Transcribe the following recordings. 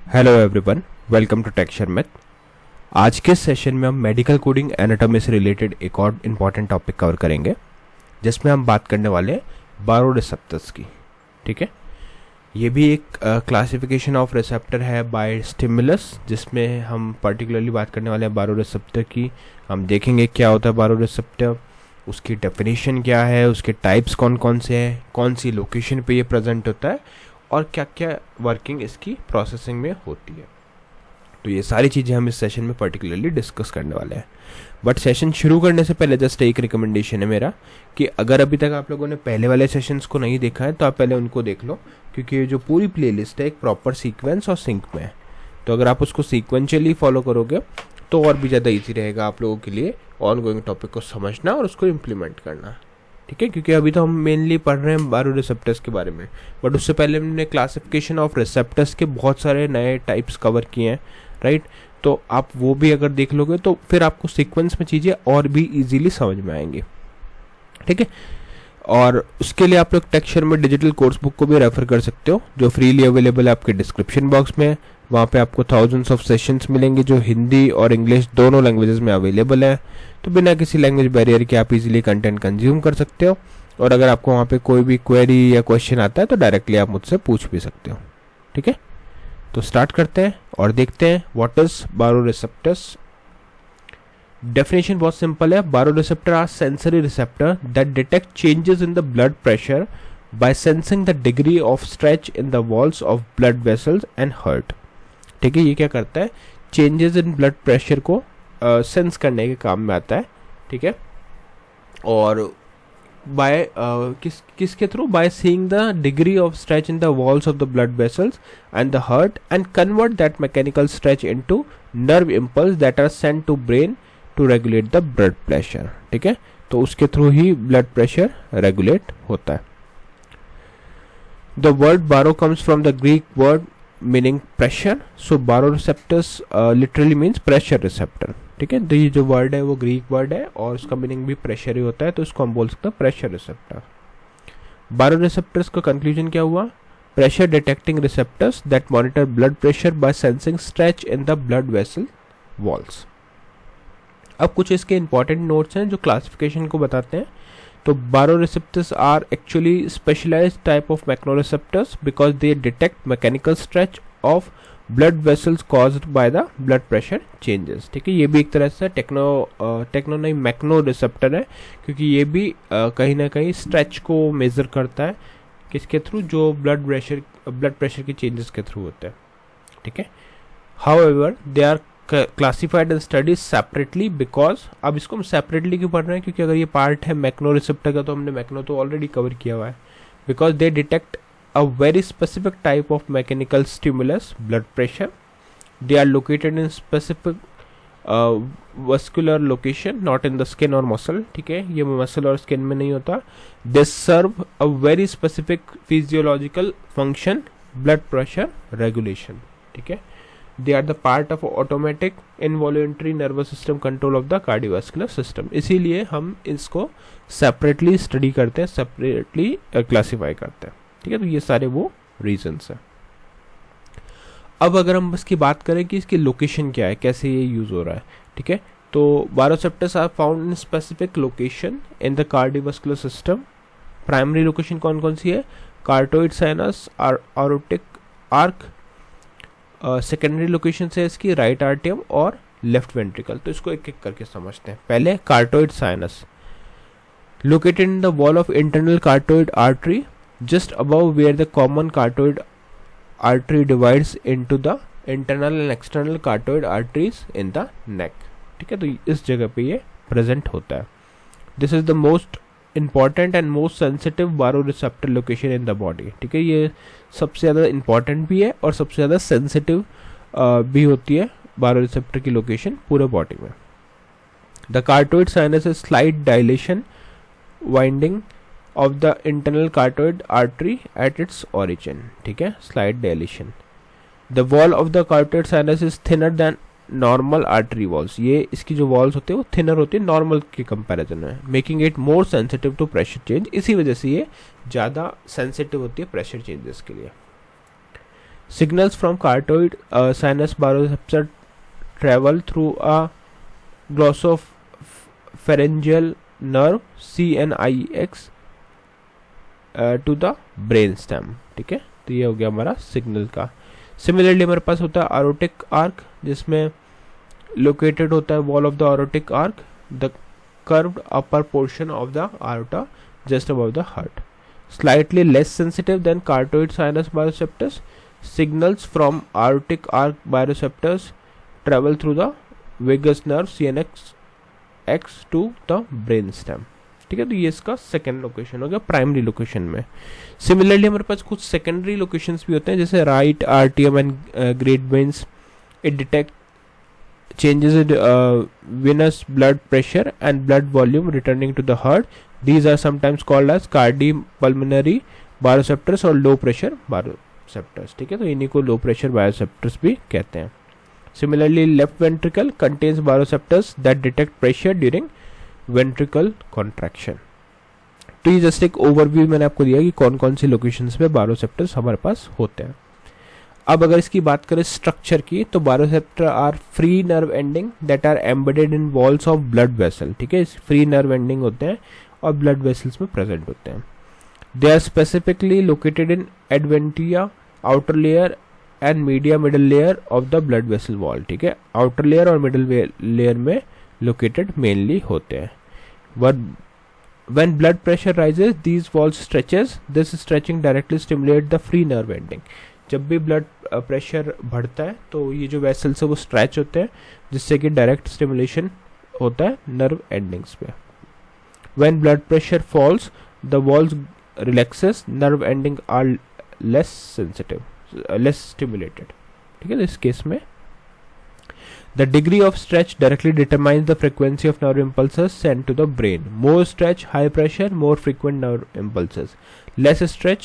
Hello everyone, welcome to texture math. आज के session में हम मेडिकल कोडिंग एनाटॉमी से रिलेटेड एक और इम्पॉर्टेंट टॉपिक कवर करेंगे, जिसमें हम बात करने वाले हैं बारोरिसेप्टर्स की। ठीक है, ये भी एक क्लासिफिकेशन ऑफ रिसेप्टर है बाय स्टिमुलस, जिसमें हम पर्टिकुलरली बात करने वाले हैं बारोरिसेप्टर की। हम देखेंगे क्या होता है बारोरिसेप्टर, उसकी डेफिनेशन क्या है, उसके टाइप्स कौन कौन से हैं, कौन सी लोकेशन पे ये प्रेजेंट होता है और क्या क्या वर्किंग इसकी प्रोसेसिंग में होती है। तो ये सारी चीज़ें हम इस सेशन में पर्टिकुलरली डिस्कस करने वाले हैं। बट सेशन शुरू करने से पहले जस्ट एक रिकमेंडेशन है मेरा कि अगर अभी तक आप लोगों ने पहले वाले सेशंस को नहीं देखा है तो आप पहले उनको देख लो, क्योंकि ये जो पूरी प्लेलिस्ट है एक प्रॉपर सीक्वेंस और सिंक में है। तो अगर आप उसको सीक्वेंशियली फॉलो करोगे तो और भी ज़्यादा ईजी रहेगा आप लोगों के लिए ऑन गोइंग टॉपिक को समझना और उसको इम्प्लीमेंट करना। ठीक है, क्योंकि अभी तो हम मेनली पढ़ रहे हैं बारोरिसेप्टर्स के बारे में, बट उससे पहले हमने क्लासिफिकेशन ऑफ रिसेप्टर्स के बहुत सारे नए टाइप्स कवर किए हैं, राइट। तो आप वो भी अगर देख लोगे तो फिर आपको सीक्वेंस में चीज़ें और भी इजीली समझ में आएंगी। ठीक है, और उसके लिए आप लोग टेक्सचर में डिजिटल कोर्स बुक को भी रेफर कर सकते हो, जो फ्रीली अवेलेबल है आपके डिस्क्रिप्शन बॉक्स में। वहाँ पे आपको थाउजेंड्स ऑफ सेशंस मिलेंगे जो हिंदी और इंग्लिश दोनों लैंग्वेजेस में अवेलेबल है। तो बिना किसी लैंग्वेज बैरियर के आप इजीली कंटेंट कंज्यूम कर सकते हो, और अगर आपको वहाँ पे कोई भी क्वेरी या क्वेश्चन आता है तो डायरेक्टली आप मुझसे पूछ भी सकते हो। ठीक है, तो स्टार्ट करते हैं और देखते हैं व्हाट इज बारोरिसेप्टर्स। डेफिनेशन बहुत सिंपल है। Baroreceptor are sensory receptor that detect changes in the blood pressure by sensing the degree of stretch in the walls of blood vessels and heart. ठीक है, ये क्या करता है, चेंजेस इन ब्लड प्रेशर को sense करने के काम में आता है। ठीक है, और बाय किसके through, by seeing the degree of stretch in the walls of the blood vessels and the heart and convert that mechanical stretch into nerve impulse that are sent to brain to regulate the blood pressure. ठीक है, तो उसके through ही blood pressure regulate होता है। The word baro comes from the Greek word meaning pressure, so baroreceptors literally means pressure receptor. ठीक है, तो ये जो वर्ड है वो ग्रीक वर्ड है और उसका मीनिंग भी प्रेशर ही होता है, तो इसको हम बोल सकते हैं प्रेशर रिसेप्टर। बारोरिसेप्टर्स का कंक्लूजन क्या हुआ, pressure detecting receptors that monitor blood pressure by sensing stretch in the blood vessel walls. अब कुछ इसके इंपॉर्टेंट नोट्स हैं जो क्लासिफिकेशन को बताते हैं। तो baroreceptors are actually specialised type of mechanoreceptors because they detect mechanical stretch of blood vessels caused by the blood pressure changes. ठीक है, ये भी एक तरह से टेक्नो नहीं मैग्नो रिसेप्टर है, क्योंकि ये भी कहीं ना कहीं स्ट्रेच को मेजर करता है, किसके थ्रू, जो ब्लड प्रेशर के चेंजेस के थ्रू होते हैं। ठीक है, however they are classified and studies separately because, अब इसको हम सेपरेटली क्यों पढ़ रहे हैं, क्योंकि अगर ये पार्ट है मैग्नो रिसेप्टर का तो हमने मैग्नो तो ऑलरेडी कवर किया हुआ है। Because they detect a very specific type of mechanical stimulus, blood pressure. They are located in specific vascular location, not in the skin or muscle. ठीक है, ये मसल और स्किन में नहीं होता। They serve a very specific physiological function, blood pressure regulation. ठीक है, they are the part of automatic involuntary nervous system control of the cardiovascular system. इसीलिए हम इसको separately study करते हैं, separately classify करते हैं। ठीक है, तो ये सारे वो रीजंस हैं। अब अगर हम इसकी बात करें कि इसकी लोकेशन क्या है, कैसे ये यूज हो रहा है। ठीक है, तो baroreceptors are found in specific location in the cardiovascular system. Primary location कौन कौन सी है, carotid sinus, aortic arch. Secondary location है इसकी राइट आर्टियम और लेफ्ट वेंट्रिकल। तो इसको एक एक करके समझते हैं। पहले carotid sinus, located in the wall of internal carotid artery just above where the common carotid artery divides into the internal and external carotid arteries in the neck। ठीक है, तो इस जगह पे ये प्रेजेंट होता है। This is the most important and most sensitive baroreceptor location in the body. ठीक है, ये सबसे ज़्यादा इंपॉर्टेंट भी है और सबसे ज़्यादा सेंसिटिव भी होती है बारोरिसेप्टर की लोकेशन पूरे बॉडी में। The carotid sinus is slight dilation widening of the internal carotid artery at its origin। ठीक है, slight dilation। The wall of the carotid sinus is thinner than normal artery walls। ये इसकी जो walls होते हैं वो thinner होती है normal के comparison में, making it more sensitive to pressure change। इसी वजह से ये ज़्यादा sensitive होती है pressure changes के लिए। Signals from carotid sinus baroreceptor travel through a glossopharyngeal nerve CNIX to the brain stem. ठीक है, तो ये हो गया हमारा सिग्नल का. सिमिलरली हमारे पास होता है आरोटिक आर्क, जिसमें लोकेटेड होता है wall of the aortic arc, the curved upper portion of the aorta just above the heart. Slightly less sensitive than carotid sinus baroreceptors, signals from aortic arc baroreceptors travel through the vagus nerve CNX to the brain stem. ठीक है, तो ये इसका second location हो गया primary location में. Similarly हमारे पास कुछ सेकेंडरी लोकेशंस भी होते हैं, जैसे राइट आर्टियम and great veins. It detect changes in venous blood pressure and blood volume returning to the heart. These are sometimes called as cardiopulmonary baroreceptors or low pressure baroreceptors. ठीक है, तो इन्हीं को low pressure baroreceptors भी कहते हैं. Similarly, left ventricle contains baroreceptors that detect pressure during ventricle contraction. तो ये जस्ट एक ओवरव्यू मैंने आपको दिया कि कौन कौन सी लोकेशंस पे बारोसेप्टर्स हमारे पास होते हैं. अब अगर इसकी बात करें स्ट्रक्चर की, तो baroceptor are free nerve ending that are embedded in walls of blood vessel. ठीक है, फ्री नर्व एंडिंग होते हैं और ब्लड वेसल्स में प्रेजेंट होते हैं. They are specifically located in adventitia, outer layer and media middle layer of the blood vessel wall. ठीक है, आउटर लेयर और मिडल लेयर में लोकेटेड मेनली होते हैं. When blood pressure rises, these walls stretches. This stretching directly stimulates the free nerve ending. जब भी blood pressure बढ़ता है तो ये जो वेसल्स है वो स्ट्रेच होते हैं, जिससे कि डायरेक्ट स्टिमुलेशन होता है नर्व एंडिंग्स पे. When blood pressure falls, the walls relaxes, nerve ending are less sensitive, less stimulated. ठीक है, तो इस केस में the degree of stretch directly determines the frequency of nerve impulses sent to the brain. More stretch, high pressure, more frequent nerve impulses. Less stretch,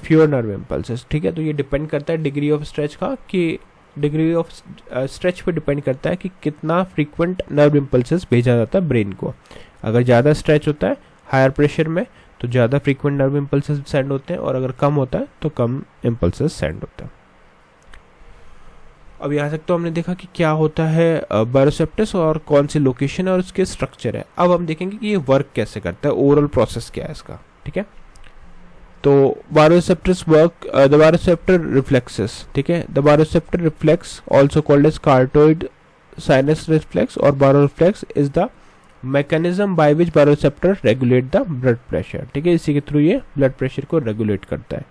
fewer nerve impulses. ठीक है, तो ये depend करता है डिग्री ऑफ स्ट्रेच का, कि degree of stretch पे depend करता है कि कितना फ्रीक्वेंट नर्व इम्पल्सेस भेजा जाता है ब्रेन को. अगर ज़्यादा स्ट्रेच होता है हायर प्रेशर में तो ज़्यादा फ्रीक्वेंट नर्व इम्पल्सेस सेंड होते हैं, और अगर कम होता है तो कम इम्पल्सेस सेंड होते हैं. अब यहाँ तक तो हमने देखा कि क्या होता है बारोसेप्टर्स और कौन सी लोकेशन है और उसके स्ट्रक्चर है. अब हम देखेंगे कि ये वर्क कैसे करता है, ओवरऑल प्रोसेस क्या है इसका. ठीक है, तो baroceptors work, the baroceptor reflexes. ठीक है, the baroceptor reflex also called as carotid sinus reflex और baro reflex is the mechanism by which baroceptor regulate the blood pressure. ठीक है, इसी के थ्रू ये ब्लड प्रेशर को रेगुलेट करता है.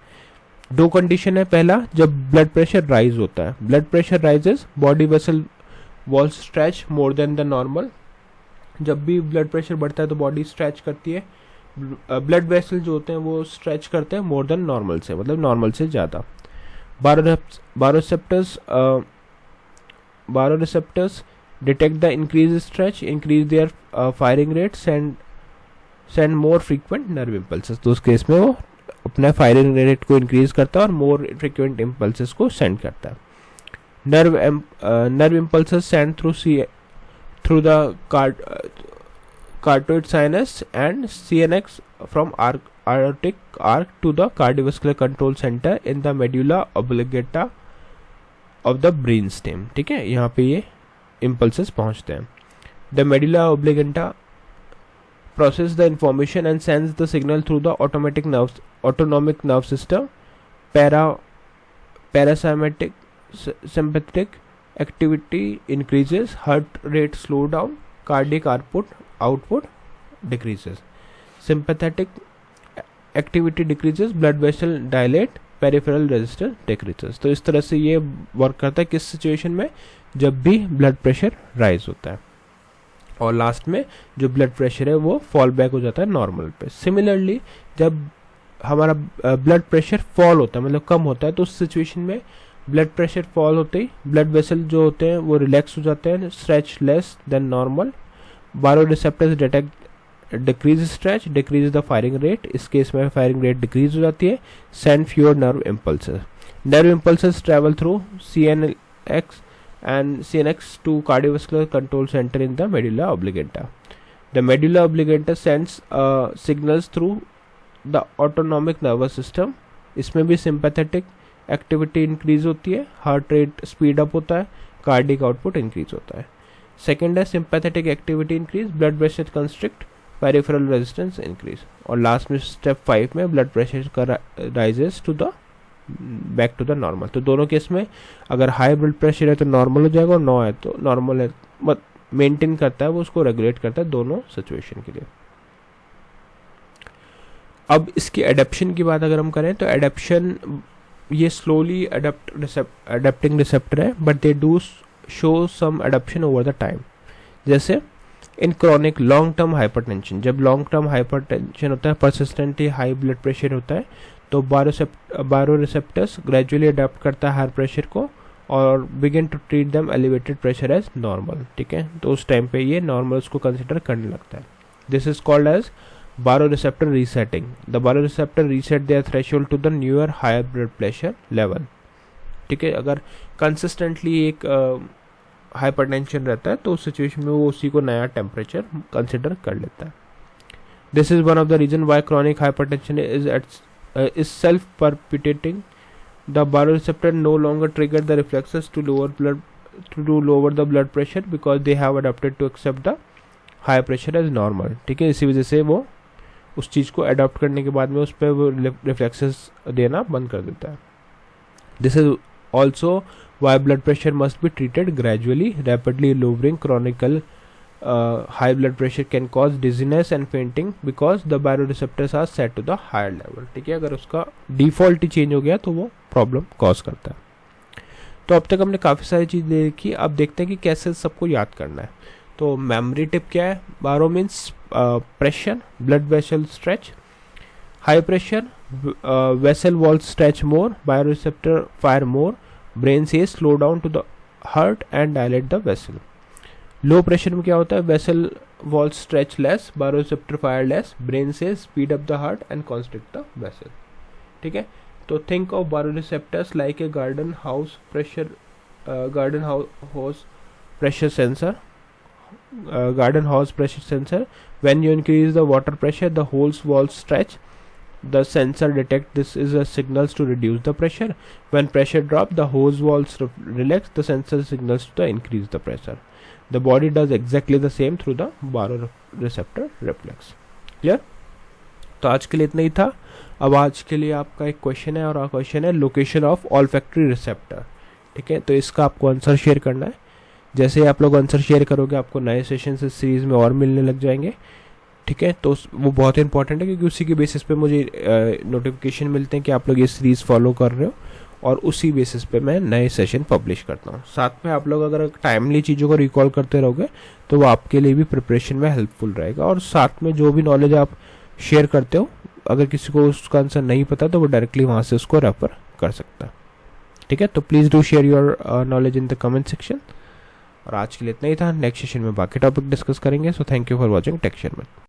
दो कंडीशन है. पहला, जब ब्लड प्रेशर राइज होता है, blood pressure rises, body vessel wall stretch more than the normal. जब भी ब्लड प्रेशर बढ़ता है तो बॉडी स्ट्रेच करती है, ब्लड वेसल जो होते हैं वो स्ट्रेच करते हैं मोर देन नॉर्मल से, मतलब नॉर्मल से ज़्यादा. Baroreceptors detect the increase stretch, increase their firing rate, send more frequent nerve impulses. तो उस केस में वो अपना फायरिंग रेट को इंक्रीज करता है और मोर फ्रीक्वेंट इम्पल्सेस को सेंड करता है. Nerve impulses send through the carotid sinus and CNX from aortic arc to the cardiovascular control center in the medulla oblongata of the brain stem. ठीक है, यहाँ पे ये impulses पहुँचते हैं. The medulla oblongata process the information and sends the signal through the autonomic nerve system. Parasympathetic activity increases, heart rate slow down, cardiac output decreases. Sympathetic activity decreases, blood vessel dilate, peripheral resistance decreases. तो इस तरह से ये work करता है किस situation में, जब भी ब्लड प्रेशर राइज होता है और लास्ट में जो ब्लड प्रेशर है वो फॉल बैक हो जाता है नॉर्मल पे. सिमिलरली जब हमारा ब्लड प्रेशर फॉल होता है, मतलब कम होता है, तो उस सिचुएशन में ब्लड प्रेशर फॉल होते ही ब्लड वेसल जो होते हैं वो रिलैक्स हो जाते हैं, stretch less than normal. Baroreceptors detect decrease stretch, decrease the firing rate. इस केस में फायरिंग रेट डिक्रीज हो जाती है. Send fewer nerve impulses. Nerve impulses travel through CNX to cardiovascular control center in the medulla oblongata. The medulla oblongata sends signals through the autonomic nervous system. इसमें भी sympathetic activity increase होती है, heart rate speed up होता है, cardiac output increase होता है। Second है sympathetic activity increase, blood pressure constrict, peripheral resistance increase. और लास्ट में स्टेप 5 में ब्लड प्रेशर का rises to the back to the normal. तो दोनों केस में अगर हाई ब्लड प्रेशर है तो नॉर्मल हो जाएगा, और नो है तो नॉर्मल है, बट मेंटेन करता है, वो उसको रेगुलेट करता है दोनों सिचुएशन के लिए। अब इसकी एडेप्शन की बात अगर हम करें तो एडेप्शन, ये स्लोली अडेप्टिंग रिसेप्टर है, but they do show some adaptation over the time. जैसे in chronic long term hypertension, जब लॉन्ग टर्म हाइपरटेंशन होता है, परसिस्टेंटली हाई ब्लड प्रेशर होता है, तो बायोरिसेप्टर्स ग्रेजुअली अडेप्ट करता है हाई प्रेशर को और begin to treat them elevated pressure as normal. ठीक है, तो उस टाइम पे ये नॉर्मल उसको कंसिडर करने लगता है। This is called as baroreceptor resetting. The baroreceptor reset their threshold to the newer higher blood pressure level. ठीक है, अगर कंसिस्टेंटली एक हाइपरटेंशन रहता है तो उस सिचुएशन में वो उसी को नया टेम्परेचर कंसिडर कर लेता है। This is one of the reason why chronic hypertension is self-perpetuating. The baroreceptor no longer trigger the reflexes to lower the blood pressure because they have adapted to accept the high pressure as normal. ठीक है, इसी वजह से वो उस चीज़ को adopt करने के बाद में उस पर वो रिफ्लेक्सेस देना बंद कर देता है। This is also why blood pressure must be treated gradually. Rapidly lowering chronic high blood pressure can cause dizziness and fainting because the baroreceptors are set to the higher level. ठीक है, अगर उसका default ही change हो गया तो वो problem cause करता है। तो अब तक हमने काफ़ी सारी चीज़ देखी, अब देखते हैं कि कैसे सबको याद करना है। तो मेमोरी टिप क्या है? Baro means pressure, blood vessel stretch, high pressure vessel wall stretch more, baroreceptor fire more, brain से slow down to the heart and dilate the vessel. Low pressure में क्या होता है? Vessel wall stretch less, baroreceptor fire less, brain से speed up the heart and constrict the vessel. ठीक है, तो think of baroreceptors like a garden house pressure sensor. Garden house pressure sensor. When you increase the water pressure, the whole wall stretch. The sensor detects this is a signals to reduce the pressure. When pressure drop, the hose walls relax. The sensor signals to increase the pressure. The body does exactly the same through the baroreceptor reflex. Clear? तो आज के लिए इतना ही था। अब आज के लिए आपका एक क्वेश्चन है, और क्वेश्चन है लोकेशन ऑफ ऑल्फैक्टरी रिसेप्टर। ठीक है, तो इसका आपको आंसर शेयर करना है। जैसे आप लोग आंसर शेयर करोगे, आपको नए सेशन से सीरीज में और मिलने लग जाएंगे। ठीक है, तो वो बहुत इंपॉर्टेंट है, क्योंकि उसी के बेसिस पे मुझे नोटिफिकेशन मिलते हैं कि आप लोग ये सीरीज फॉलो कर रहे हो, और उसी बेसिस पे मैं नए सेशन पब्लिश करता हूँ। साथ में आप लोग अगर टाइमली चीज़ों को रिकॉल करते रहोगे तो वो आपके लिए भी प्रिपरेशन में हेल्पफुल रहेगा। और साथ में जो भी नॉलेज आप शेयर करते हो, अगर किसी को उसका आंसर नहीं पता तो वो डायरेक्टली वहाँ से उसको रेफर कर सकता है। ठीक है, तो please do share your knowledge in the comment section. और आज के लिए इतना ही था। नेक्स्ट सेशन में बाकी टॉपिक डिस्कस करेंगे। So thank you for watching take share में।